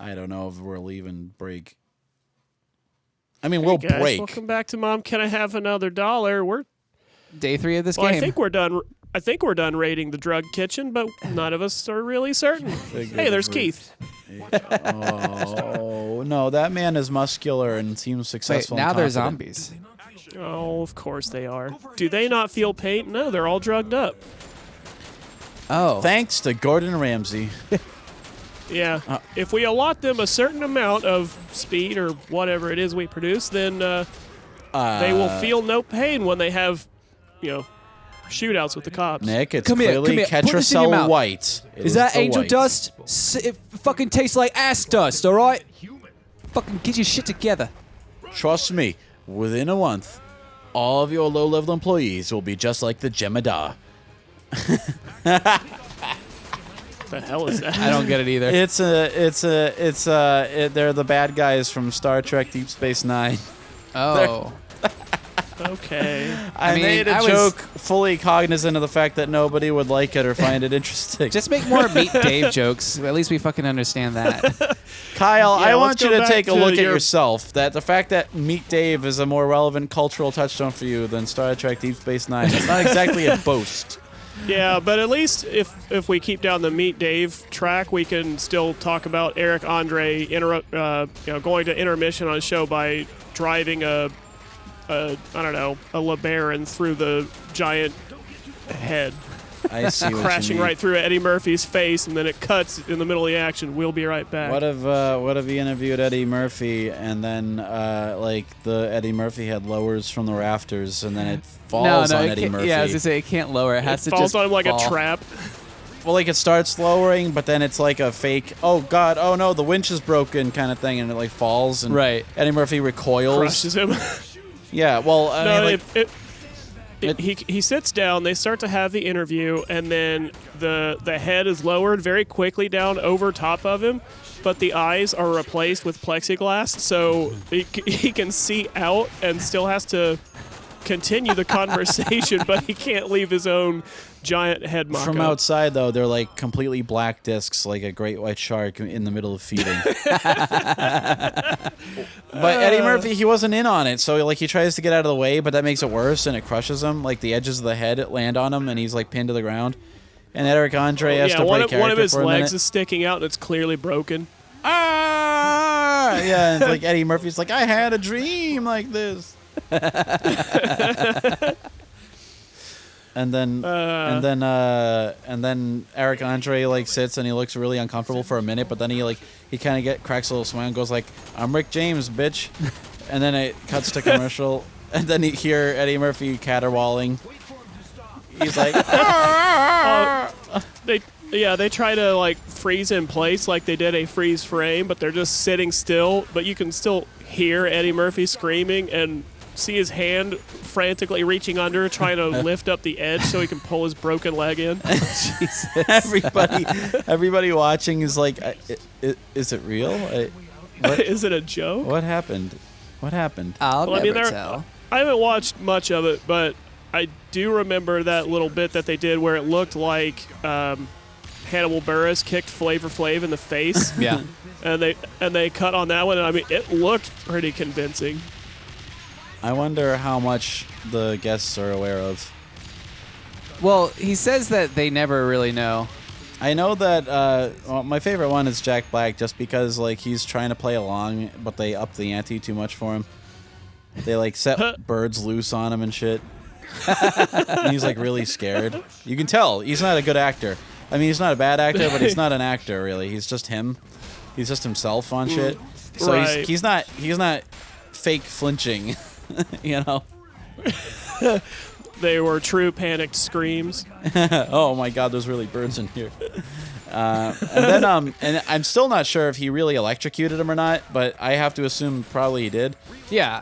I don't know if we'll even break. I mean, we'll guys, break. Welcome back to Mom. Can I have another $1? We're Day 3 of this well, game. I think we're done. I think we're done raiding the drug kitchen, but none of us are really certain. Hey, there's Keith. Oh no, that man is muscular and seems Wait, successful. now and they're confident. zombies. Oh, of course they are. Do they not feel pain? No, they're all drugged up. Oh. Thanks to Gordon Ramsay. Yeah. If we allot them a certain amount of speed or whatever it is we produce, then they will feel no pain when they have, shootouts with the cops. Nick, it's Come here, clearly come here. Put this in your Ketracel mouth. White. It Is that the angel white. dust? It fucking tastes like ass dust, all right? Fucking get your shit together. Trust me, within a month, all of your low-level employees will be just like the Jemadar. What the hell is that? I don't get it either. They're the bad guys from Star Trek Deep Space Nine. Oh. Okay. I mean, made a I was- joke fully cognizant of the fact that nobody would like it or find it interesting. Just make more Meet Dave jokes. At least we fucking understand that. Kyle, I want let's you go to back take a to look at your- yourself. That the fact that Meet Dave is a more relevant cultural touchstone for you than Star Trek Deep Space Nine. That's not exactly a boast. Yeah, but at least if we keep down the Meet Dave track, we can still talk about Eric Andre going to intermission on a show by driving a LeBaron through the giant head, I see what crashing you mean. right through Eddie Murphy's face, and then it cuts in the middle of the action. We'll be right back. What if he interviewed Eddie Murphy and then the Eddie Murphy head lowers from the rafters and then it falls on it Eddie can't- Murphy? Yeah, I was gonna say it can't lower. It has It to falls just on him like fall. a trap. Well, like it starts lowering, but then it's like a fake. Oh God! Oh no! The winch is broken, kind of thing, and it like falls. And Right. Eddie Murphy recoils. Crushes him. Yeah. Well, I mean, like, he sits down. They start to have the interview, and then the head is lowered very quickly down over top of him, but the eyes are replaced with plexiglass, so he can see out and still has to continue the conversation, but he can't leave his own giant head mock-up. from outside though, they're like completely black discs, like a great white shark in the middle of feeding. But Eddie Murphy, he wasn't in on it, so like he tries to get out of the way, but that makes it worse, and it crushes him. Like the edges of the head land on him, and he's like pinned to the ground. And Eric Andre has to break character one of his for a legs minute. is sticking out, and it's clearly broken. Ah! Yeah, and it's like Eddie Murphy's like, I had a dream like this. And then Eric Andre like sits and he looks really uncomfortable for a minute, but then he kind of cracks a little smile and goes like, "I'm Rick James, bitch," and then it cuts to commercial, and then you hear Eddie Murphy caterwauling. He's like, They try to like freeze in place like they did a freeze frame, but they're just sitting still. But you can still hear Eddie Murphy screaming and see his hand frantically reaching under, trying to lift up the edge so he can pull his broken leg in. everybody watching is like, is it real? Is it a joke? What happened? What happened? I'll Well, I mean, never tell. I haven't watched much of it, but I do remember that little bit that they did where it looked like Hannibal Buress kicked Flavor Flav in the face. Yeah. And they cut on that one, and I mean, it looked pretty convincing. I wonder how much the guests are aware of. Well, he says that they never really know. I know that my favorite one is Jack Black, just because like he's trying to play along, but they up the ante too much for him. They like set birds loose on him and shit. And he's like really scared. You can tell he's not a good actor. I mean, he's not a bad actor, but he's not an actor really. He's just him. He's just himself on shit. So Right. he's not fake flinching. You know. They were true panicked screams. Oh my God, there's really birds in here. And I'm still not sure if he really electrocuted him or not, but I have to assume probably he did. Yeah.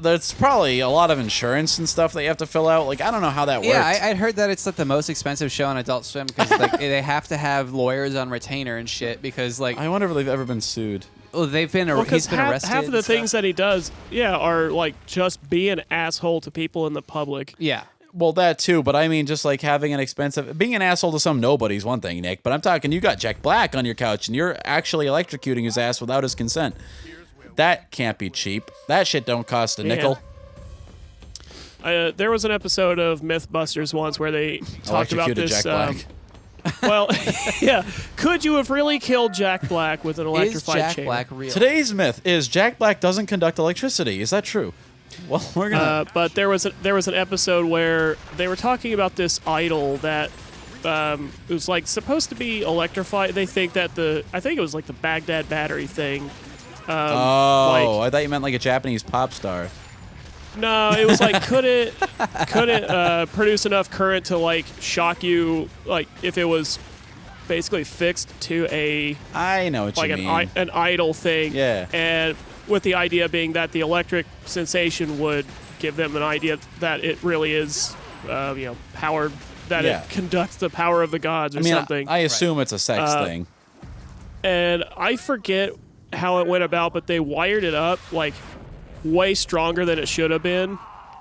There's probably a lot of insurance and stuff that you have to fill out. Like, I don't know how that works. Yeah, I'd heard that it's like the most expensive show on Adult Swim because like they have to have lawyers on retainer and shit because like I wonder if they've ever been sued. they've been Well, he's been half, arrested. half of the and stuff. things that he does, are like just be an asshole to people in the public. Yeah. Well, that too, but I mean, just like having an expensive, being an asshole to some nobody's one thing, Nick. But I'm talking, you got Jack Black on your couch, and you're actually electrocuting his ass without his consent. That can't be cheap. That shit don't cost a nickel. There was an episode of MythBusters once where they talked about Electrocuted this. Jack Black. Well, yeah. Could you have really killed Jack Black with an electrified Is Jack chain? Black real? Today's myth is Jack Black doesn't conduct electricity. Is that true? Well, we're gonna. But there was an episode where they were talking about this idol that it was like supposed to be electrified. They think that I think it was like the Baghdad battery thing. I thought you meant like a Japanese pop star. No, it was like could it produce enough current to like shock you, like if it was basically fixed to I know what like you mean. an idle thing. Yeah. And with the idea being that the electric sensation would give them an idea that it really is, powered, that it conducts the power of the gods or something. I assume it's a sex thing. And I forget how it went about, but they wired it up like way stronger than it should have been.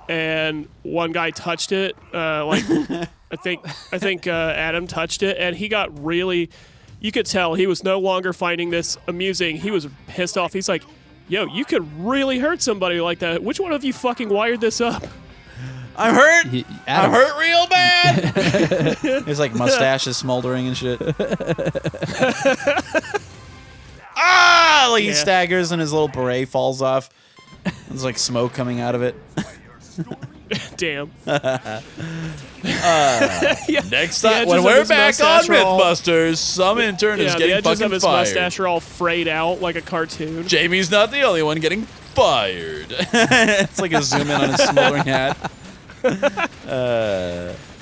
And one guy touched it, I think Adam touched it, and he got really. You could tell he was no longer finding this amusing. He was pissed off. He's like, "Yo, you could really hurt somebody like that. Which one of you fucking wired this up?" I'm hurt. I'm hurt real bad. His like mustache is smoldering and shit. Like he staggers and his little beret falls off. There's like smoke coming out of it. Damn. Next time, when we're back on Mythbusters, some intern is getting the edges fucking of his fired. mustache are all frayed out like a cartoon. Jamie's not the only one getting fired. It's like a zoom in on his smoldering hat.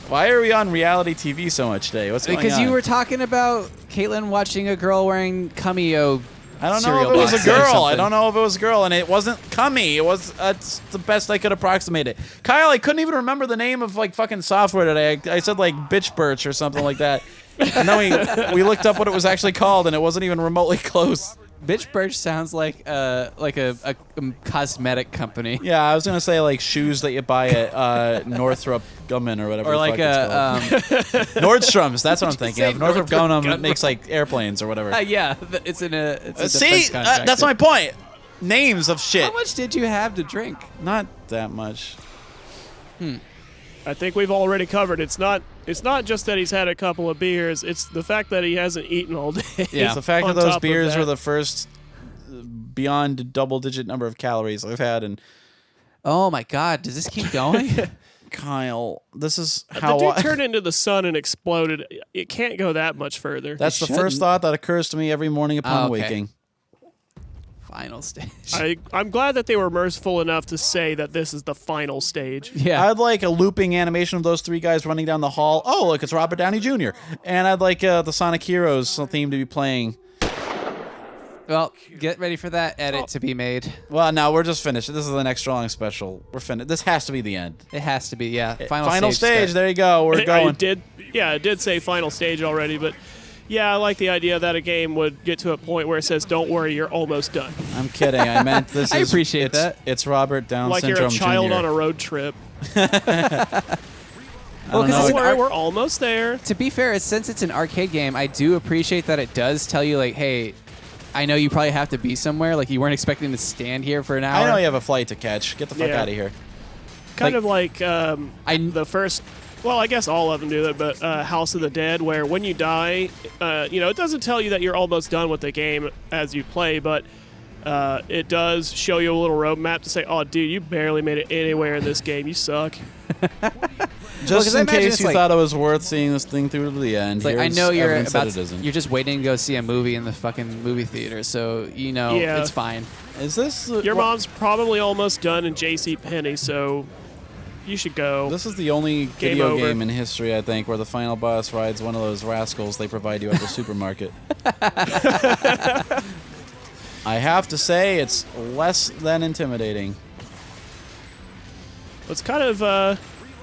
Why are we on reality TV so much today? What's going on? Because you were talking about Caitlin watching a girl wearing Cameo. I don't know if it was a girl. I don't know if it was a girl, and it wasn't Cummy. It was. It's the best I could approximate it. Kyle, I couldn't even remember the name of like fucking software today. I said like Bitch Birch or something like that, and then we looked up what it was actually called, and it wasn't even remotely close. Bitch Birch sounds like a cosmetic company. Yeah, I was gonna say like shoes that you buy at Northrop Grumman or whatever. Or like Nordstrom's. That's what I'm thinking of. Northrop Grumman makes like airplanes or whatever. Yeah, it's a defense See, contractor. that's my point. Names of shit. How much did you have to drink? Not that much. I think we've already covered. It's not just that he's had a couple of beers. It's the fact that he hasn't eaten all day. Yeah. It's the fact that On those top of beers that. were the first beyond double-digit number of calories I've had. And Oh my God, does this keep going? Kyle, this is The how dude turned into the sun and exploded. It can't go that much further. That's the shouldn't. first thought that occurs to me every morning upon Okay. waking. Final stage. I'm glad that they were merciful enough to say that this is the final stage. Yeah. I'd like a looping animation of those three guys running down the hall. Oh, look, it's Robert Downey Jr. And I'd like the Sonic Heroes theme to be playing. Well, get ready for that edit to be made. Well, no, we're just finished. This is the next Strong special. We're finished. This has to be the end. It has to be, yeah. Final stage. There you go. We're I going. did say final stage already, but yeah, I like the idea that a game would get to a point where it says, "Don't worry, you're almost done." I'm kidding. I meant this. I appreciate it's, that. It's Robert Down Like Syndrome you're a child Jr. on a road trip. Well, Don't because worry, we're almost there. to be fair, since it's an arcade game, I do appreciate that it does tell you, like, hey, I know you probably have to be somewhere. Like, you weren't expecting to stand here for an hour. I know you have a flight to catch. Get the fuck Yeah. out of here. Kind of like the first. Well, I guess all of them do that, but House of the Dead, where when you die, it doesn't tell you that you're almost done with the game as you play, but it does show you a little roadmap to say, "Oh, dude, you barely made it anywhere in this game. You suck." Just 'cause I in imagine case it's you like- thought it was worth seeing this thing through to the end. It's like, I here's know you're evidence that about it isn't. you're just waiting to go see a movie in the fucking movie theater, so you know Yeah. it's fine. Is this Your mom's probably almost done in J.C. Penney, so you should go. This is the only Game video over. game in history, I think, where the final boss rides one of those rascals they provide you at the supermarket. I have to say, it's less than intimidating. It's kind of,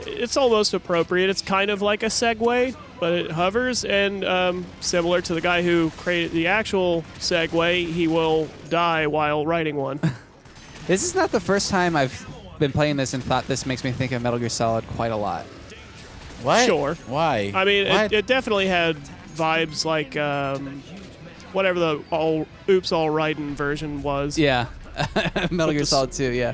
it's almost appropriate. It's kind of like a Segway, but it hovers, and similar to the guy who created the actual Segway, he will die while riding one. This is not the first time I've been playing this and thought this makes me think of Metal Gear Solid quite a lot. What? Sure. Why? I mean, What? it definitely had vibes like whatever the Oops All Riding version was. Yeah. Metal Gear the Solid 2, yeah.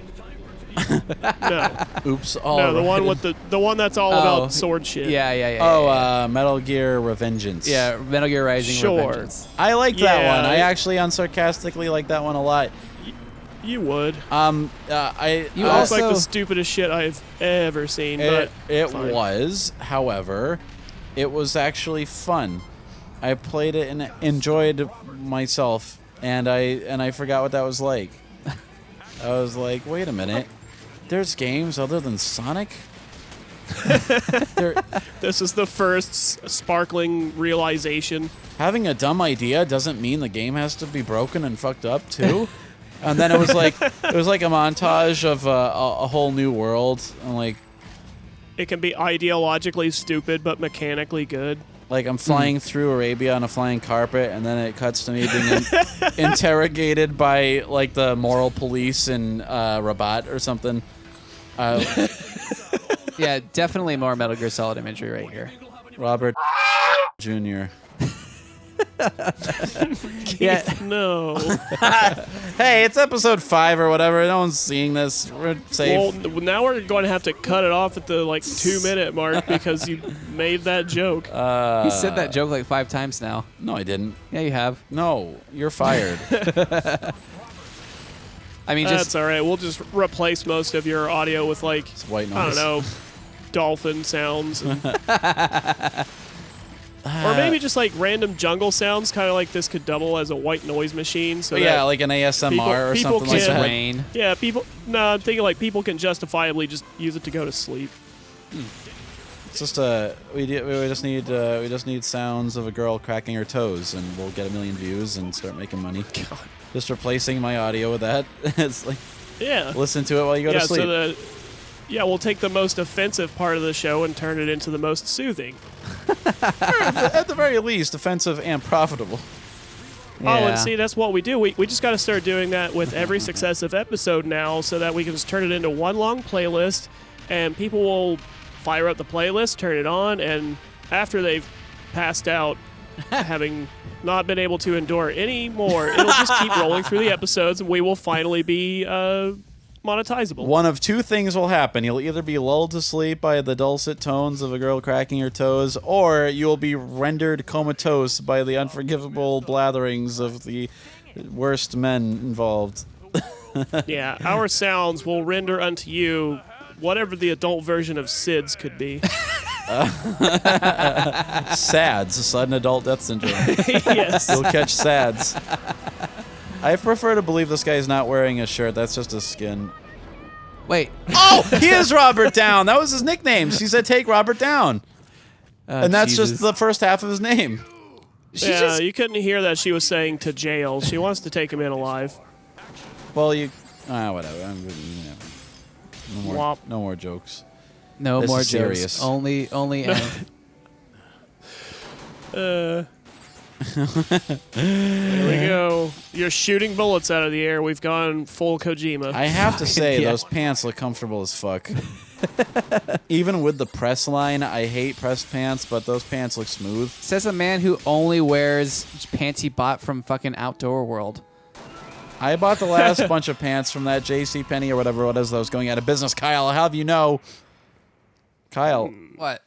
No, Oops. All no, the right. one with the one that's all about sword shit. Yeah. Metal Gear Revengeance. Yeah, Metal Gear Rising Sure. Revengeance. I like that Yeah, one. I actually unsarcastically like that one a lot. You would. You It was also- like the stupidest shit I've ever seen. It but fine. was, however, it was actually fun. I played it and enjoyed myself, and I forgot what that was like. I was like, wait a minute, there's games other than Sonic? This is the first sparkling realization. Having a dumb idea doesn't mean the game has to be broken and fucked up too. And then it was like a montage of a whole new world, and like It can be ideologically stupid but mechanically good. I'm flying through Arabia on a flying carpet, and then it cuts to me being interrogated by like the moral police in Rabat or something. Yeah, definitely more Metal Gear Solid imagery right here. Robert Jr. Yeah. No. Hey, it's episode 5 or whatever. No one's seeing this. We're safe. Well, now we're going to have to cut it off at the 2-minute mark because you made that joke. He said that joke like 5 times now. No, I didn't. Yeah, you have. No, you're fired. I mean, That's just all right. We'll just replace most of your audio with It's white noise. I don't know, dolphin sounds. Or maybe just random jungle sounds, kind of like this could double as a white noise machine. So Yeah, that like an ASMR or people something like can- that. rain. yeah, people. No, I'm thinking people can justifiably just use it to go to sleep. It's just we just need sounds of a girl cracking her toes, and we'll get 1 million views and start making money. God. Just replacing my audio with that. It's like Yeah. listen to it while you go to sleep. We'll take the most offensive part of the show and turn it into the most soothing. At the very least, offensive and profitable. Oh, and Yeah. see, that's what we do. We just got to start doing that with every successive episode now so that we can just turn it into one long playlist, and people will fire up the playlist, turn it on, and after they've passed out, having not been able to endure any more, it'll just keep rolling through the episodes, and we will finally be monetizable. One of two things will happen. You'll either be lulled to sleep by the dulcet tones of a girl cracking her toes, or you'll be rendered comatose by the unforgivable blatherings of the worst men involved. Yeah, our sounds will render unto you whatever the adult version of SIDS could be. SADS, sudden adult death syndrome. Yes. You'll catch SADS. I prefer to believe this guy's not wearing a shirt. That's just his skin. Wait. Oh, he is Robert Down. That was his nickname. She said, "Take Robert Down," and that's Jesus. just the first half of his name. Yeah, you couldn't hear that she was saying to jail. She wants to take him in alive. Well, whatever. Womp. No more jokes. No This more is jokes. serious. Only end. Here we go. You're shooting bullets out of the air. We've gone full Kojima. I have to say, Yeah. those pants look comfortable as fuck. Even with the press line, I hate pressed pants, but those pants look smooth. Says a man who only wears pants he bought from fucking Outdoor World. I bought the last bunch of pants from that JCPenney or whatever it is that was going out of business. Kyle, I'll have you know. Kyle, What?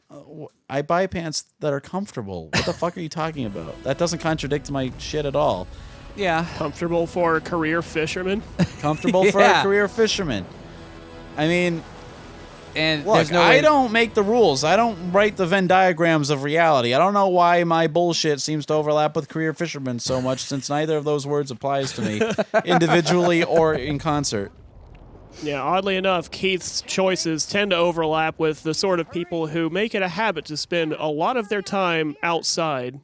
I buy pants that are comfortable. What the fuck are you talking about? That doesn't contradict my shit at all. Yeah. Comfortable for a career fisherman. Comfortable for a Yeah. career fisherman. I mean, And look, there's no way. I don't make the rules. I don't write the Venn diagrams of reality. I don't know why my bullshit seems to overlap with career fisherman so much, since neither of those words applies to me, individually or in concert. Yeah, oddly enough, Keith's choices tend to overlap with the sort of people who make it a habit to spend a lot of their time outside.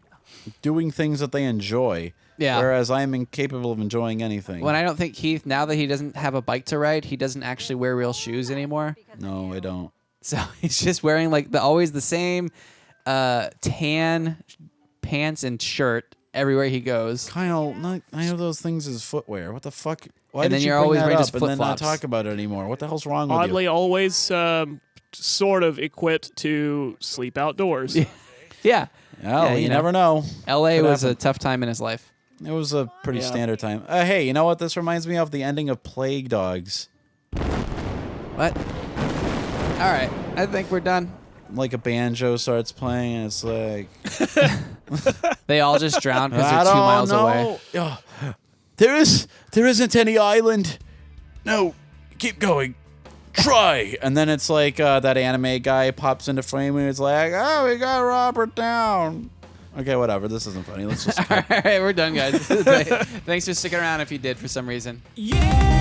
Doing things that they enjoy. Yeah. Whereas I'm incapable of enjoying anything. When I don't think Keith, now that he doesn't have a bike to ride, he doesn't actually wear real shoes anymore. No, I don't. So he's just wearing always the same tan pants and shirt everywhere he goes. Kyle, none of those things is footwear. What the fuck? Why And did then you you're bring always that wearing up just and then not flip-flops. talk about it anymore? What the hell's wrong with Oddly, you? always sort of equipped to sleep outdoors. Yeah. Oh, you never know. LA was happen. a tough time in his life. It was a pretty Yeah. standard time. Hey, you know what? This reminds me of the ending of Plague Dogs. What? All right. I think we're done. Like a banjo starts playing, and it's like They all just drowned because they're 2 miles away. Oh, there isn't any island. No, keep going. Try. And then it's like that anime guy pops into frame and it's like, oh, we got Robert down. Okay, whatever. This isn't funny. Let's just. All right, we're done, guys. Thanks for sticking around if you did for some reason. Yeah.